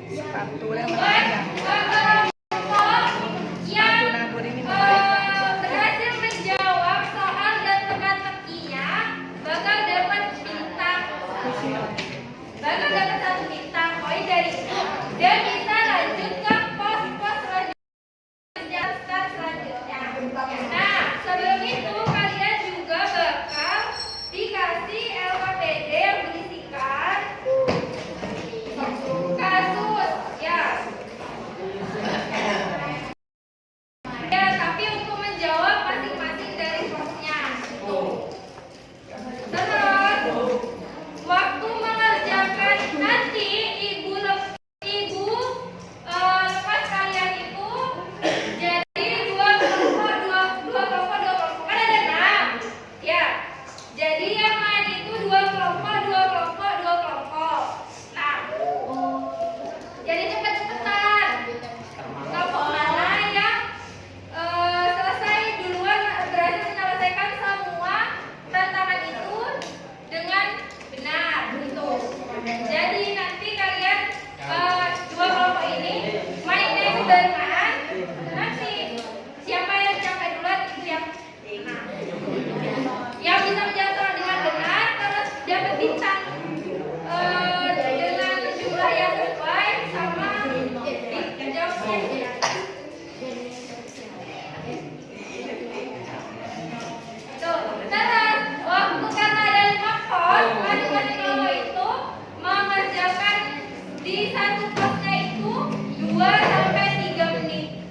sepatu yang panjang. Sepatu nabur ini berhasil menjawab soal dan teka-tekinya bakal dapat bintang. Bakal dapat 1 bintang poin dari itu dan bisa lanjut ke pos-pos selanjutnya. Nah, sebelum itu kalian juga bakal dikasih LKPD yang berisikan kasus ya. Ya, tapi untuk menjawab masing-masing dari posnya. Terus waktu mengerjakan nanti ibu lepas kalian itu jadi dua kelompok kan ada 6 ya. Jadi yang main itu dua kelompok. Nah, jadi cepet-cepetan. Kelompok mana yang selesai duluan berhasil menyelesaikan semua tantangan itu dengan benar gitu. Jadi nanti kalian dua kelompok ini mainnya itu barengan. Nanti siapa yang capai duluan itu yang bisa menjawab dengan benar terus dapat bintang dengan jumlah yang sesuai sama jawabnya. Tuh, terus waktu karena ada 5 pos, masing-masing kelompok itu mengerjakan di satu posnya itu 2 sampai 3 menit.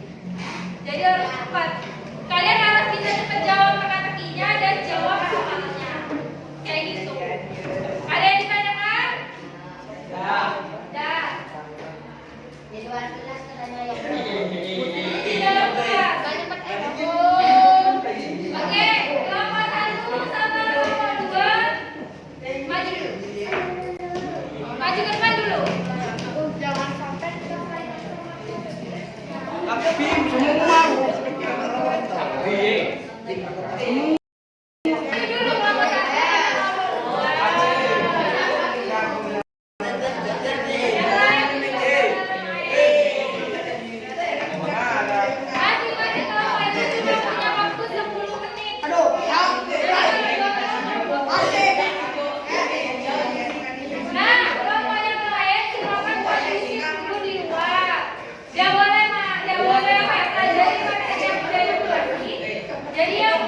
Jadi harus cepat. Kalian harus bisa cepat jawab teka-tekinya dan jawab soalnya. Kayak gitu. Ada yang ditanyakan? Dah. Jadi kelas katanya yang tidak kelas. Oke, kelompok 1 sama kelompok 2 maju dulu. Maju ke depan dulu. Jangan sampai Tapi semua jadi yang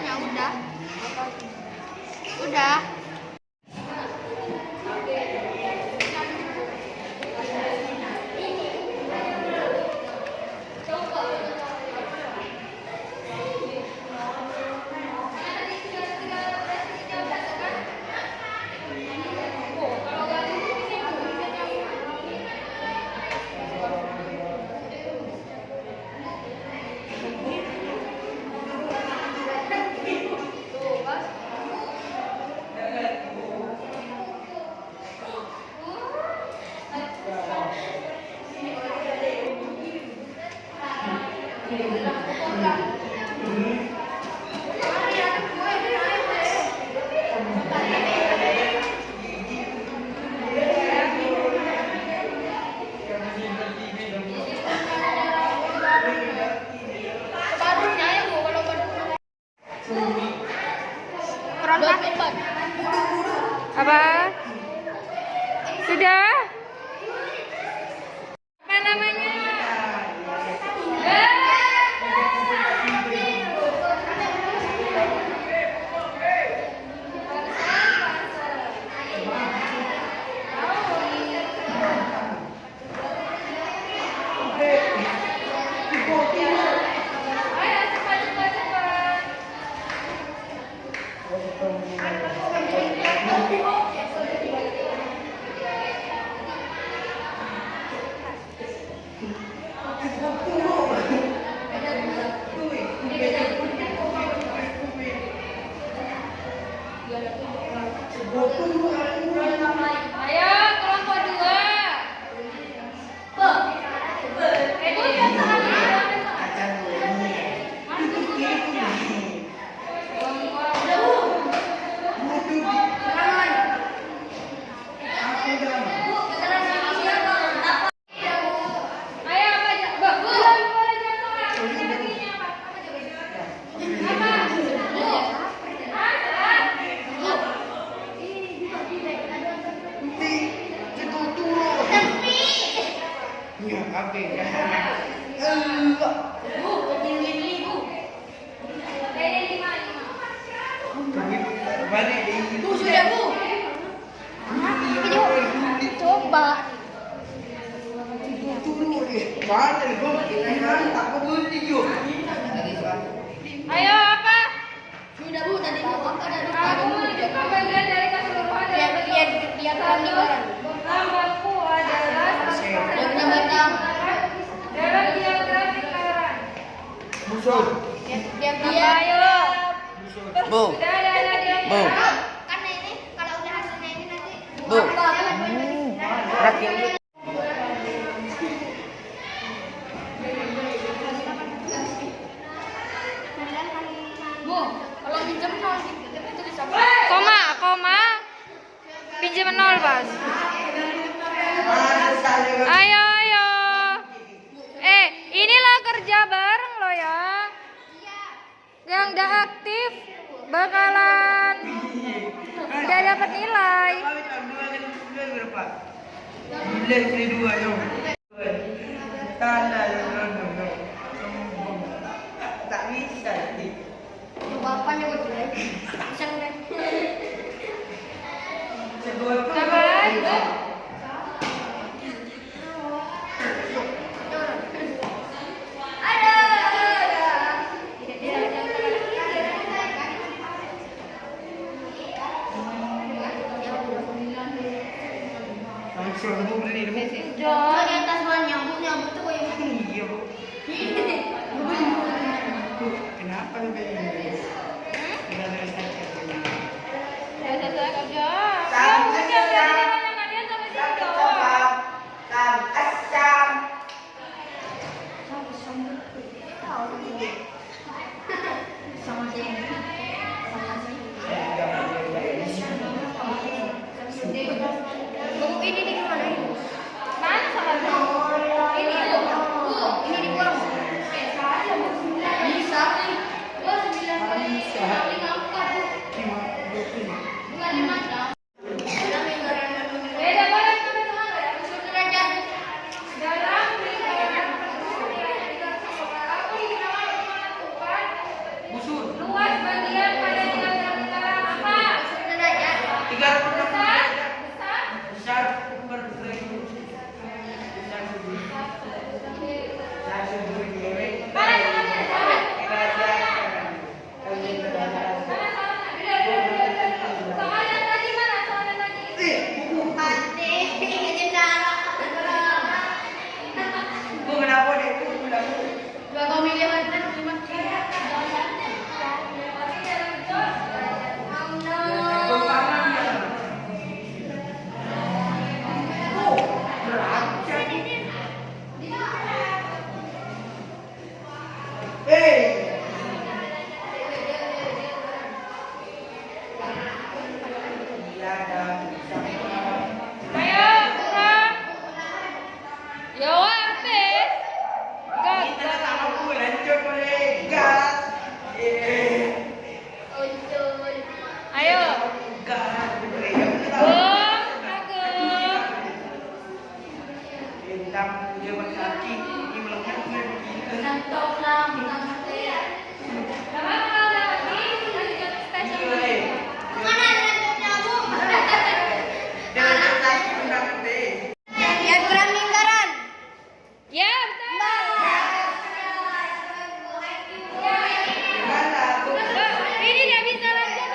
Apanya udah? Udah. Apa? Sudah? Apa namanya? Ayo cepat. Ayo kelompok 2. Ayo apa aja? Boleh Coba. Ayo apa? Sudah Bu, tadi Bu ada Aku menunjukkan bagian dari keseluruhan dari biar terang. Gambarku adalah dalam diagram lingkaran. Apa ayo? Bu. Sudah ada diagram. Bu. Karena ini kalau udah hasilnya ini nanti Bu. Berarti Bu, kalau pinjam nol itu bisa. Koma. Pinjam 0, Bos. Ayo. Ini lo kerja bareng lo ya. Yang udah aktif bakalan udah dapat nilai. Tak bisa. Bapaknya udah bisa ngeliat. Sabar. Jangan di atas bulan nyambut tuh kayak Iya, Bu. Kenapa begini? Tidak ada saja. ini di mana ini? Mana sama ini di kurang. Bisa nih. 9 kali 5 4 bukan 5 jam. Beda banget. Derajat Dalam lingkaran Ayo, kurang. Yo, habis. Gagal. Ayo. Bung, Ageng. Sama kalau lagi lanjut stasiun. Ya, betul. Ini nggak bisa lanjut.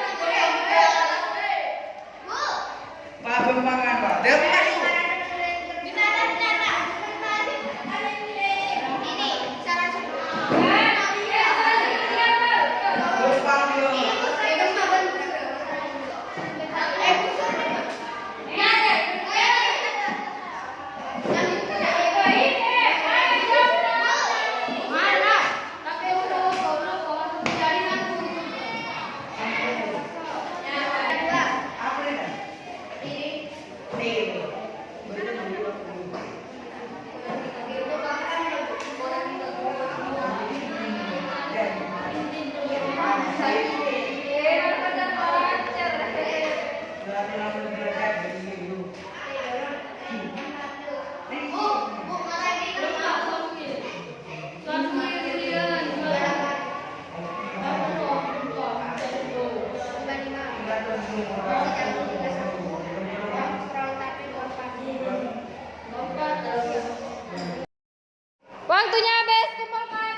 Waktunya habis, kumpulkan.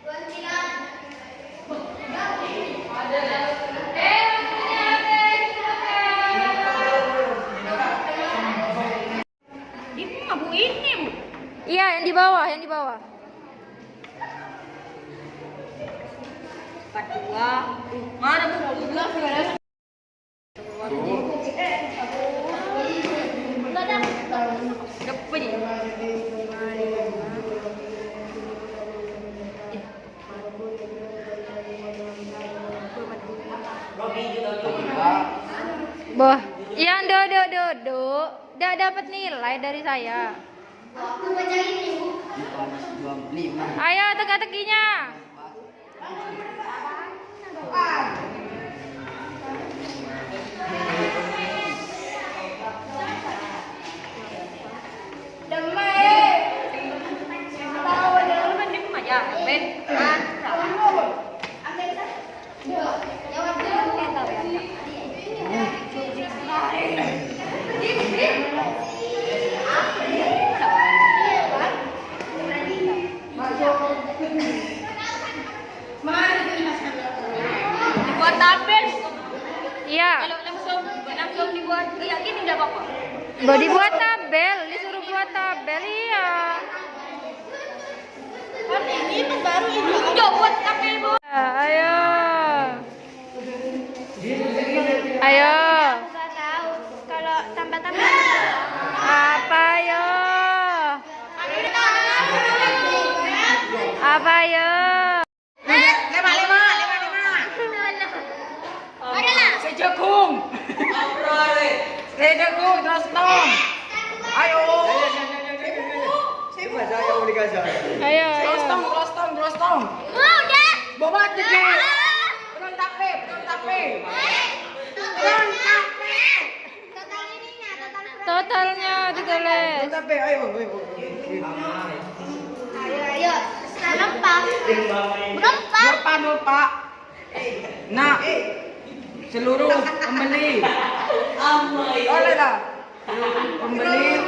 Waktunya habis, kumpulkan. Ibu Bu ini, Bu. Iya, yang di bawah, yang di bawah. Mana Bu? Boh, yang do, udah dapat nilai dari saya. Ayo teka-tekinya. Dibuat tabel. Iya. Kalau langsung dibuat kayak gini enggak apa-apa. Mau dibuat tabel, disuruh buat tabel, iya. Kan ini tuh baru ini. Coba buat tabel, Bu. Ayo. Ayo. Nggak tahu kalau tambah-tambah. Apa yo? Apa yo? Sejagung, terus tom. Ayo. Ayo. Terus tom. Udah. Bawa tiket. Turun tape. Total ininya, total Totalnya ditulis. Turun tape, ayo. Ayo. Berapa? Lupa. Nah, seluruh pembeli. Oleh dah. Pembeli.